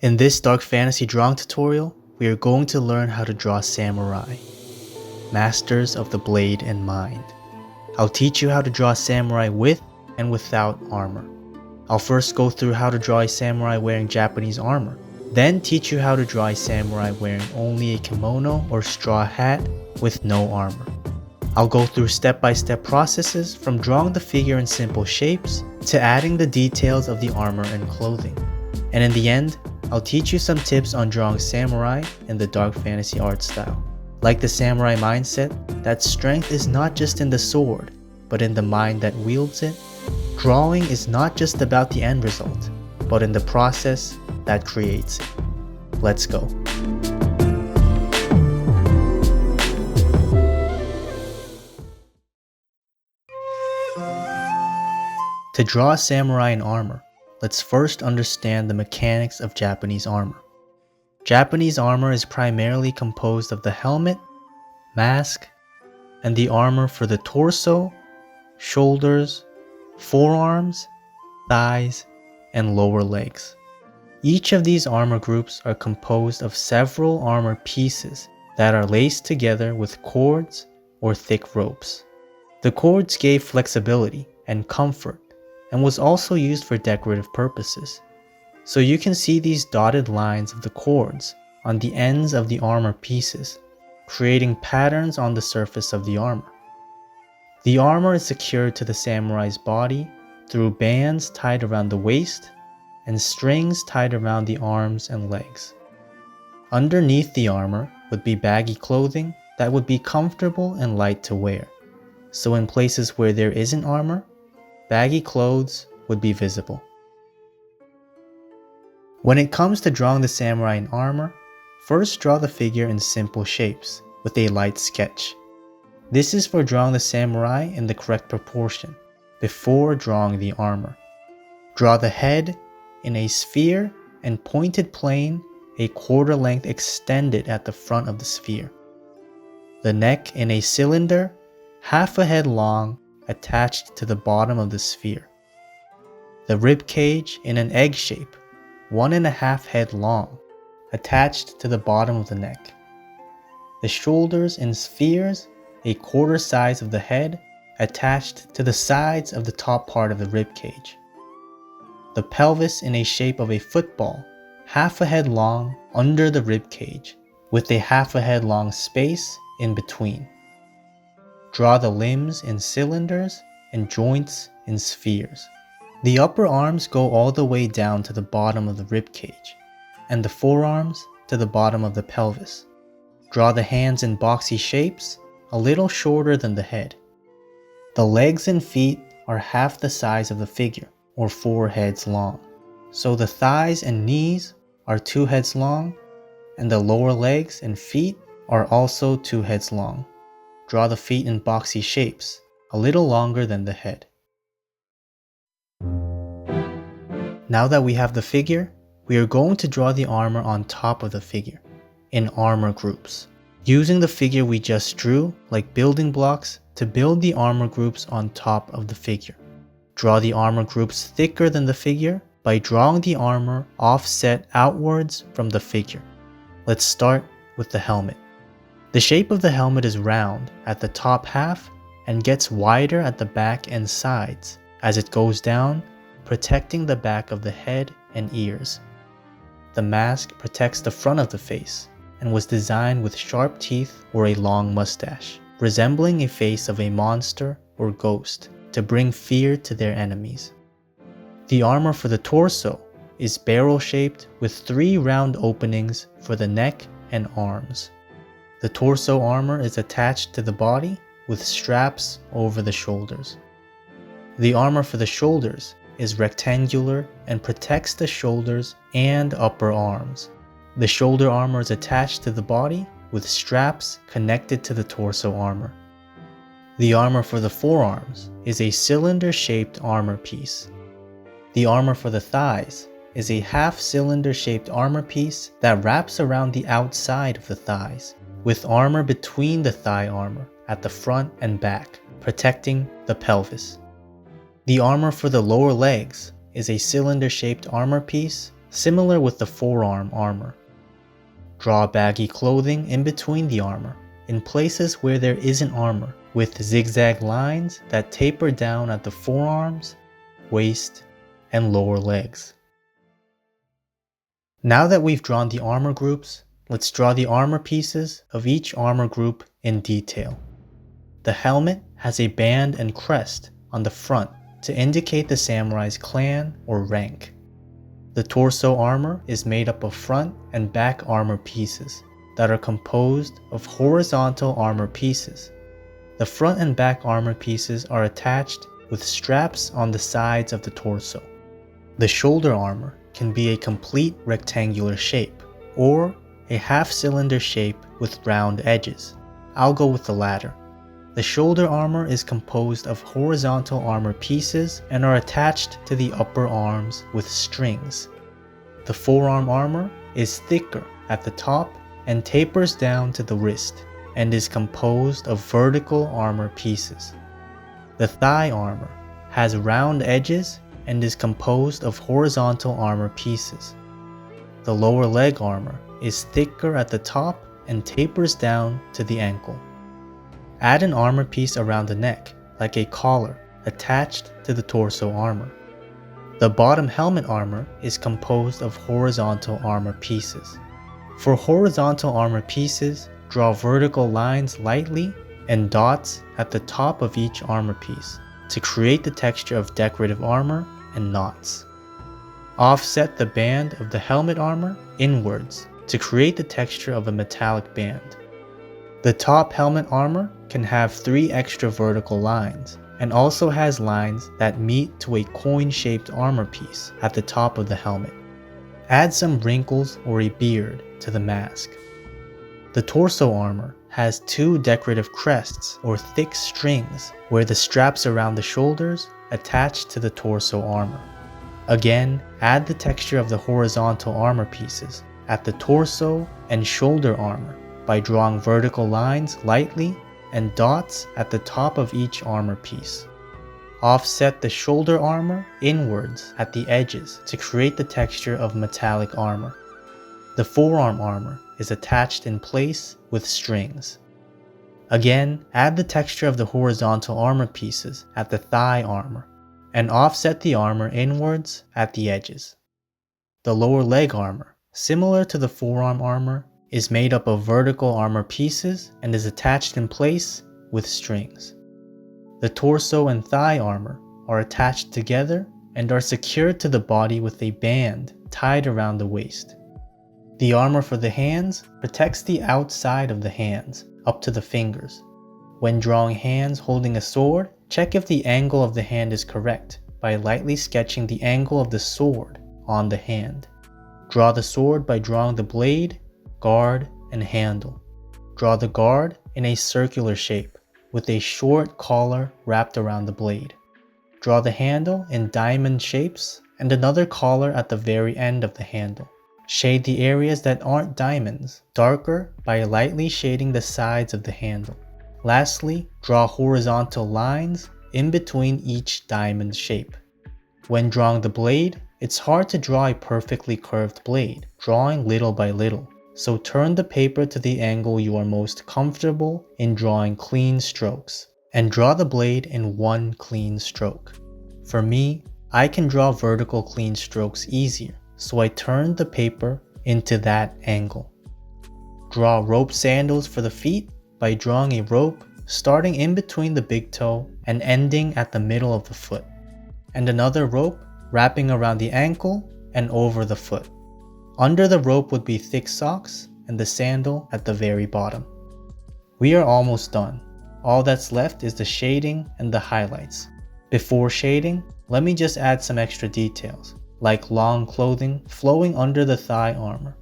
In this dark fantasy drawing tutorial, we are going to learn how to draw samurai, masters of the blade and mind. I'll teach you how to draw samurai with and without armor. I'll first go through how to draw a samurai wearing Japanese armor, then teach you how to draw a samurai wearing only a kimono or straw hat with no armor. I'll go through step-by-step processes from drawing the figure in simple shapes to adding the details of the armor and clothing. And in the end, I'll teach you some tips on drawing samurai in the dark fantasy art style. Like the samurai mindset, that strength is not just in the sword, but in the mind that wields it. Drawing is not just about the end result, but in the process that creates it. Let's go. To draw a samurai in armor, let's first understand the mechanics of Japanese armor. Japanese armor is primarily composed of the helmet, mask, and the armor for the torso, shoulders, forearms, thighs, and lower legs. Each of these armor groups are composed of several armor pieces that are laced together with cords or thick ropes. The cords gave flexibility and comfort and was also used for decorative purposes. So you can see these dotted lines of the cords on the ends of the armor pieces, creating patterns on the surface of the armor. The armor is secured to the samurai's body through bands tied around the waist and strings tied around the arms and legs. Underneath the armor would be baggy clothing that would be comfortable and light to wear. So in places where there isn't armor, baggy clothes would be visible. When it comes to drawing the samurai in armor, first draw the figure in simple shapes with a light sketch. This is for drawing the samurai in the correct proportion before drawing the armor. Draw the head in a sphere and pointed plane a quarter length extended at the front of the sphere. The neck in a cylinder, half a head long, attached to the bottom of the sphere. The rib cage in an egg shape, 1.5 head long, attached to the bottom of the neck. The shoulders in spheres, a quarter size of the head, attached to the sides of the top part of the rib cage. The pelvis in a shape of a football, half a head long under the rib cage, with a half a head long space in between. Draw the limbs in cylinders and joints in spheres. The upper arms go all the way down to the bottom of the rib cage, and the forearms to the bottom of the pelvis. Draw the hands in boxy shapes, a little shorter than the head. The legs and feet are half the size of the figure, or 4 heads long. So the thighs and knees are 2 heads long, and the lower legs and feet are also 2 heads long. Draw the feet in boxy shapes, a little longer than the head. Now that we have the figure, we are going to draw the armor on top of the figure, in armor groups, using the figure we just drew like building blocks to build the armor groups on top of the figure. Draw the armor groups thicker than the figure by drawing the armor offset outwards from the figure. Let's start with the helmet. The shape of the helmet is round at the top half and gets wider at the back and sides as it goes down, protecting the back of the head and ears. The mask protects the front of the face and was designed with sharp teeth or a long mustache, resembling a face of a monster or ghost to bring fear to their enemies. The armor for the torso is barrel-shaped with 3 round openings for the neck and arms. The torso armor is attached to the body with straps over the shoulders. The armor for the shoulders is rectangular and protects the shoulders and upper arms. The shoulder armor is attached to the body with straps connected to the torso armor. The armor for the forearms is a cylinder-shaped armor piece. The armor for the thighs is a half-cylinder-shaped armor piece that wraps around the outside of the thighs, with armor between the thigh armor at the front and back, protecting the pelvis. The armor for the lower legs is a cylinder-shaped armor piece similar with the forearm armor. Draw baggy clothing in between the armor, in places where there isn't armor, with zigzag lines that taper down at the forearms, waist, and lower legs. Now that we've drawn the armor groups, let's draw the armor pieces of each armor group in detail. The helmet has a band and crest on the front to indicate the samurai's clan or rank. The torso armor is made up of front and back armor pieces that are composed of horizontal armor pieces. The front and back armor pieces are attached with straps on the sides of the torso. The shoulder armor can be a complete rectangular shape or a half-cylinder shape with round edges. I'll go with the latter. The shoulder armor is composed of horizontal armor pieces and are attached to the upper arms with strings. The forearm armor is thicker at the top and tapers down to the wrist and is composed of vertical armor pieces. The thigh armor has round edges and is composed of horizontal armor pieces. The lower leg armor is thicker at the top and tapers down to the ankle. Add an armor piece around the neck, like a collar, attached to the torso armor. The bottom helmet armor is composed of horizontal armor pieces. For horizontal armor pieces, draw vertical lines lightly and dots at the top of each armor piece to create the texture of decorative armor and knots. Offset the band of the helmet armor inwards to create the texture of a metallic band. The top helmet armor can have 3 extra vertical lines and also has lines that meet to a coin-shaped armor piece at the top of the helmet. Add some wrinkles or a beard to the mask. The torso armor has 2 decorative crests or thick strings where the straps around the shoulders attach to the torso armor. Again, add the texture of the horizontal armor pieces at the torso and shoulder armor by drawing vertical lines lightly and dots at the top of each armor piece. Offset the shoulder armor inwards at the edges to create the texture of metallic armor. The forearm armor is attached in place with strings. Again, add the texture of the horizontal armor pieces at the thigh armor and offset the armor inwards at the edges. The lower leg armor, similar to the forearm armor, is made up of vertical armor pieces and is attached in place with strings. The torso and thigh armor are attached together and are secured to the body with a band tied around the waist. The armor for the hands protects the outside of the hands up to the fingers. When drawing hands holding a sword, check if the angle of the hand is correct by lightly sketching the angle of the sword on the hand. Draw the sword by drawing the blade, guard, and handle. Draw the guard in a circular shape with a short collar wrapped around the blade. Draw the handle in diamond shapes and another collar at the very end of the handle. Shade the areas that aren't diamonds darker by lightly shading the sides of the handle. Lastly, draw horizontal lines in between each diamond shape. When drawing the blade, it's hard to draw a perfectly curved blade, drawing little by little. So turn the paper to the angle you are most comfortable in drawing clean strokes, and draw the blade in one clean stroke. For me, I can draw vertical clean strokes easier, so I turned the paper into that angle. Draw rope sandals for the feet by drawing a rope starting in between the big toe and ending at the middle of the foot, and another rope wrapping around the ankle and over the foot. Under the rope would be thick socks and the sandal at the very bottom. We are almost done. All that's left is the shading and the highlights. Before shading, let me just add some extra details, like long clothing flowing under the thigh armor,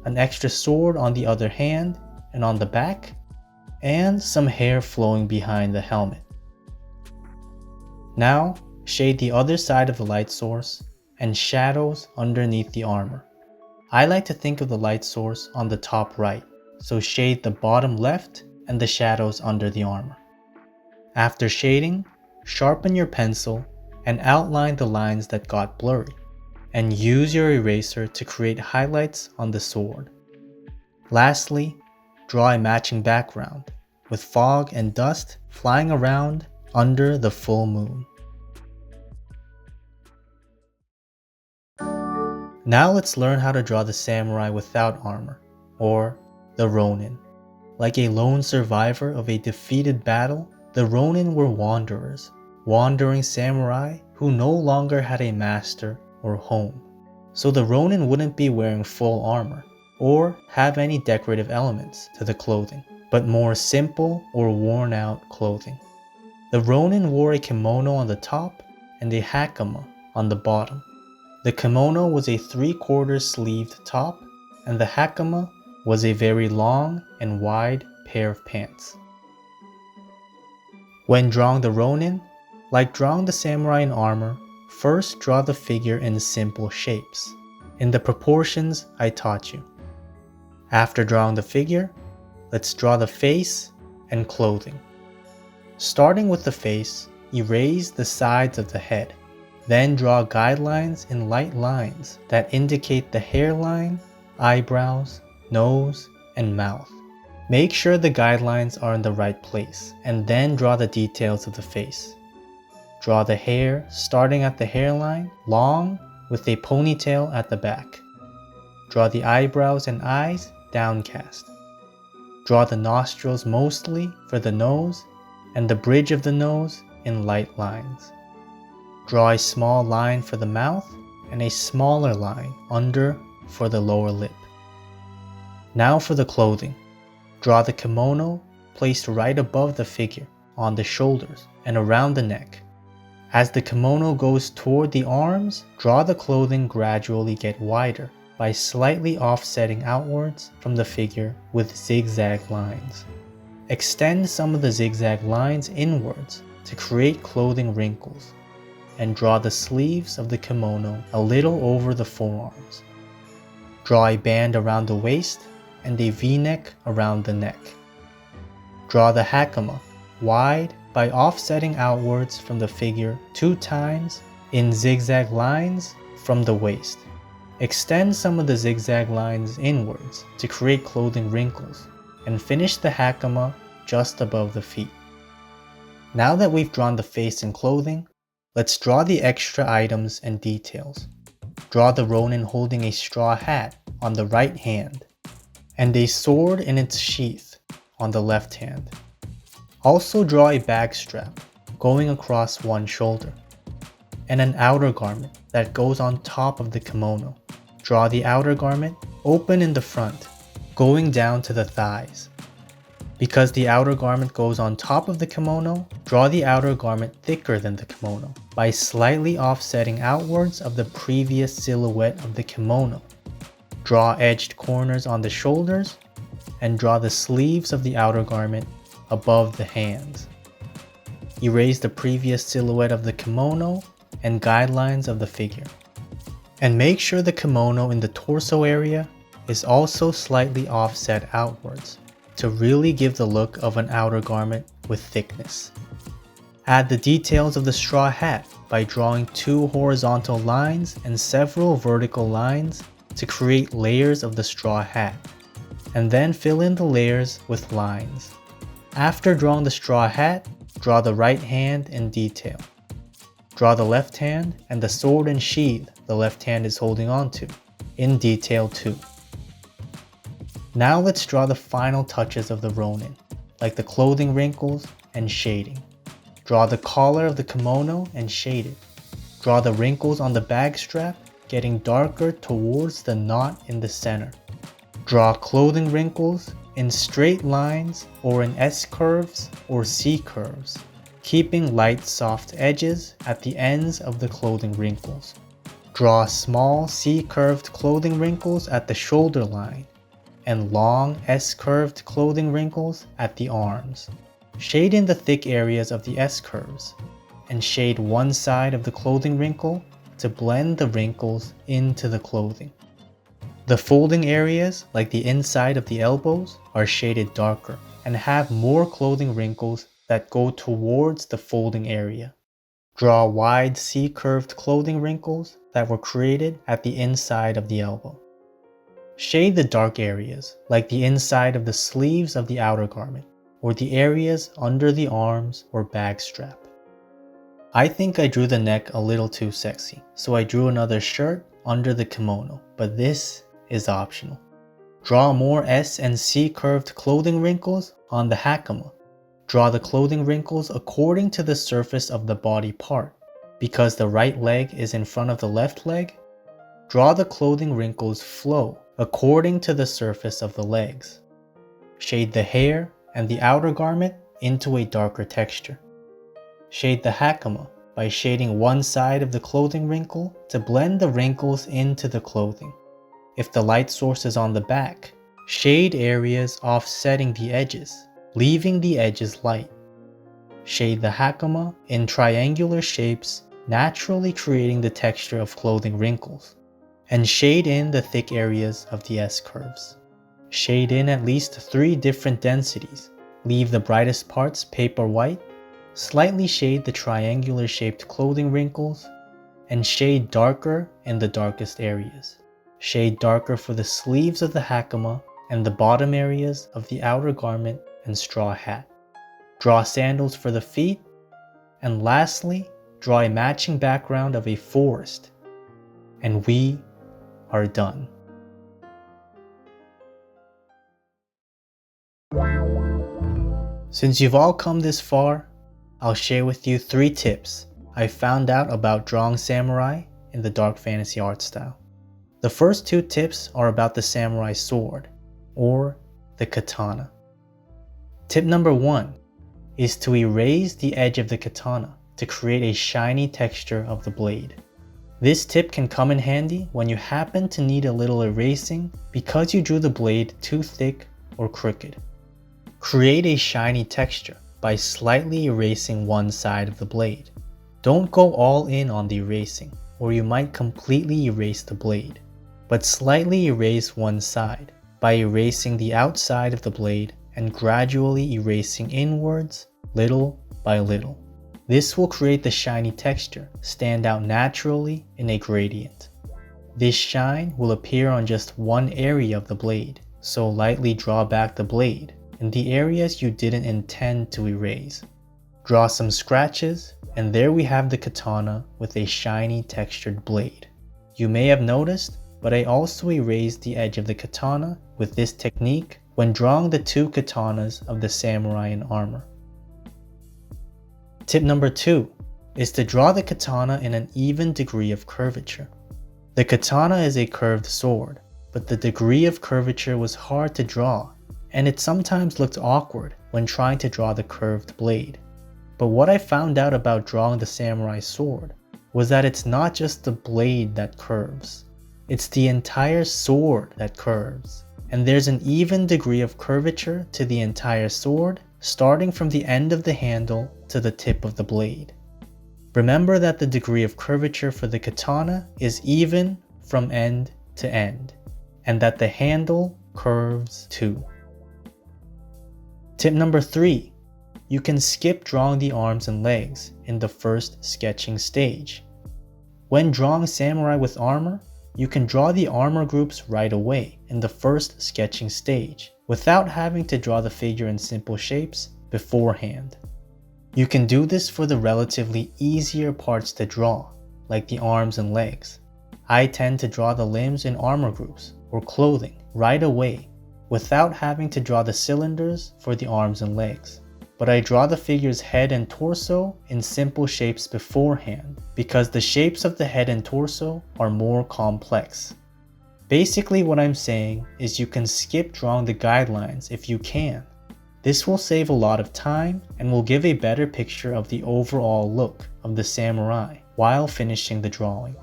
an extra sword on the other hand and on the back, and some hair flowing behind the helmet. Now, shade the other side of the light source and shadows underneath the armor. I like to think of the light source on the top right, so shade the bottom left and the shadows under the armor. After shading, sharpen your pencil and outline the lines that got blurry. and use your eraser to create highlights on the sword. Lastly, draw a matching background, with fog and dust flying around under the full moon. Now let's learn how to draw the samurai without armor, or the Ronin. Like a lone survivor of a defeated battle, the Ronin were wanderers, wandering samurai who no longer had a master or home. So the Ronin wouldn't be wearing full armor, or have any decorative elements to the clothing, but more simple or worn out clothing. The Ronin wore a kimono on the top and a hakama on the bottom. The kimono was a 3/4 sleeved top, and the hakama was a very long and wide pair of pants. When drawing the Ronin, like drawing the samurai in armor, first draw the figure in simple shapes, in the proportions I taught you. After drawing the figure, let's draw the face and clothing. Starting with the face, erase the sides of the head. Then draw guidelines in light lines that indicate the hairline, eyebrows, nose, and mouth. Make sure the guidelines are in the right place, and then draw the details of the face. Draw the hair starting at the hairline, long, with a ponytail at the back. Draw the eyebrows and eyes downcast. Draw the nostrils mostly for the nose, and the bridge of the nose in light lines. Draw a small line for the mouth and a smaller line under for the lower lip. Now for the clothing. Draw the kimono placed right above the figure, on the shoulders and around the neck. As the kimono goes toward the arms, draw the clothing gradually get wider by slightly offsetting outwards from the figure with zigzag lines. Extend some of the zigzag lines inwards to create clothing wrinkles, and draw the sleeves of the kimono a little over the forearms. Draw a band around the waist and a V-neck around the neck. Draw the hakama wide by offsetting outwards from the figure 2 times in zigzag lines from the waist. Extend some of the zigzag lines inwards to create clothing wrinkles, and finish the hakama just above the feet. Now that we've drawn the face and clothing, let's draw the extra items and details. Draw the Ronin holding a straw hat on the right hand, and a sword in its sheath on the left hand. Also draw a bag strap going across one shoulder, and an outer garment that goes on top of the kimono. Draw the outer garment open in the front, going down to the thighs. Because the outer garment goes on top of the kimono, draw the outer garment thicker than the kimono by slightly offsetting outwards of the previous silhouette of the kimono. Draw edged corners on the shoulders, and draw the sleeves of the outer garment above the hands. Erase the previous silhouette of the kimono and guidelines of the figure. And make sure the kimono in the torso area is also slightly offset outwards to really give the look of an outer garment with thickness. Add the details of the straw hat by drawing 2 horizontal lines and several vertical lines to create layers of the straw hat, and then fill in the layers with lines. After drawing the straw hat, draw the right hand in detail. Draw the left hand and the sword and sheath the left hand is holding onto in detail too. Now let's draw the final touches of the Ronin, like the clothing wrinkles and shading. Draw the collar of the kimono and shade it. Draw the wrinkles on the bag strap, getting darker towards the knot in the center. Draw clothing wrinkles in straight lines or in S-curves or C-curves, keeping light soft edges at the ends of the clothing wrinkles. Draw small C-curved clothing wrinkles at the shoulder line, and long S-curved clothing wrinkles at the arms. Shade in the thick areas of the S-curves, and shade one side of the clothing wrinkle to blend the wrinkles into the clothing. The folding areas, like the inside of the elbows, are shaded darker and have more clothing wrinkles that go towards the folding area. Draw wide C-curved clothing wrinkles that were created at the inside of the elbow. Shade the dark areas, like the inside of the sleeves of the outer garment, or the areas under the arms or bag strap. I think I drew the neck a little too sexy, so I drew another shirt under the kimono, but this is optional. Draw more S and C curved clothing wrinkles on the hakama. Draw the clothing wrinkles according to the surface of the body part. Because the right leg is in front of the left leg, draw the clothing wrinkles flow according to the surface of the legs. Shade the hair and the outer garment into a darker texture. Shade the hakama by shading one side of the clothing wrinkle to blend the wrinkles into the clothing. If the light source is on the back, shade areas offsetting the edges, leaving the edges light. Shade the hakama in triangular shapes, naturally creating the texture of clothing wrinkles. And shade in the thick areas of the S curves. Shade in at least 3 different densities. Leave the brightest parts paper white, slightly shade the triangular shaped clothing wrinkles, and shade darker in the darkest areas. Shade darker for the sleeves of the hakama and the bottom areas of the outer garment and straw hat. Draw sandals for the feet, and lastly, draw a matching background of a forest. And we are done. Since you've all come this far, I'll share with you 3 tips I found out about drawing samurai in the dark fantasy art style. The first 2 tips are about the samurai sword, or the katana. Tip number 1 is to erase the edge of the katana to create a shiny texture of the blade. This tip can come in handy when you happen to need a little erasing because you drew the blade too thick or crooked. Create a shiny texture by slightly erasing one side of the blade. Don't go all in on the erasing, or you might completely erase the blade, but slightly erase one side by erasing the outside of the blade and gradually erasing inwards little by little. This will create the shiny texture stand out naturally in a gradient. This shine will appear on just one area of the blade, so lightly draw back the blade in the areas you didn't intend to erase. Draw some scratches, and there we have the katana with a shiny textured blade. You may have noticed, but I also erased the edge of the katana with this technique when drawing the 2 katanas of the samurai in armor. Tip number 2 is to draw the katana in an even degree of curvature. The katana is a curved sword, but the degree of curvature was hard to draw, and it sometimes looked awkward when trying to draw the curved blade. But what I found out about drawing the samurai sword was that it's not just the blade that curves, it's the entire sword that curves. And there's an even degree of curvature to the entire sword, starting from the end of the handle to the tip of the blade. Remember that the degree of curvature for the katana is even from end to end, and that the handle curves too. Tip number 3, you can skip drawing the arms and legs in the first sketching stage. When drawing samurai with armor, you can draw the armor groups right away in the first sketching stage without having to draw the figure in simple shapes beforehand. You can do this for the relatively easier parts to draw, like the arms and legs. I tend to draw the limbs in armor groups or clothing right away without having to draw the cylinders for the arms and legs. But I draw the figure's head and torso in simple shapes beforehand because the shapes of the head and torso are more complex. Basically what I'm saying is you can skip drawing the guidelines if you can. This will save a lot of time and will give a better picture of the overall look of the samurai while finishing the drawing.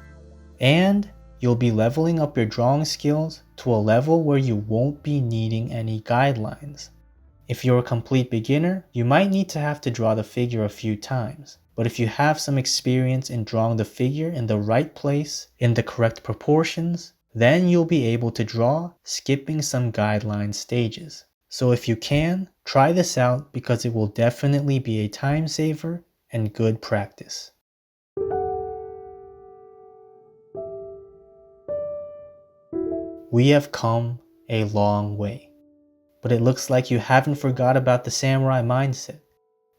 And you'll be leveling up your drawing skills to a level where you won't be needing any guidelines. If you're a complete beginner, you might need to have to draw the figure a few times, but if you have some experience in drawing the figure in the right place, in the correct proportions, then you'll be able to draw skipping some guideline stages. So if you can, try this out because it will definitely be a time saver and good practice. We have come a long way. But it looks like you haven't forgot about the samurai mindset.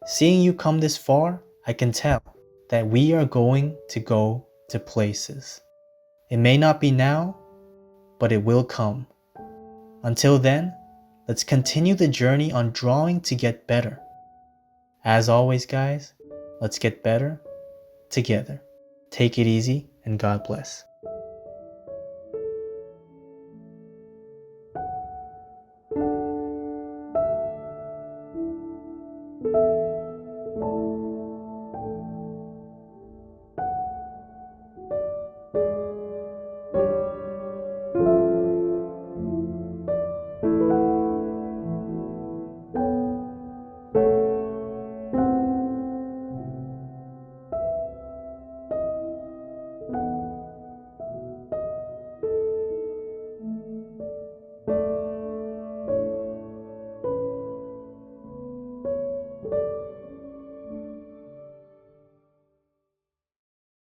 Seeing you come this far, I can tell that we are going to go to places. It may not be now, but it will come. Until then, let's continue the journey on drawing to get better. As always, guys, let's get better together. Take it easy and God bless.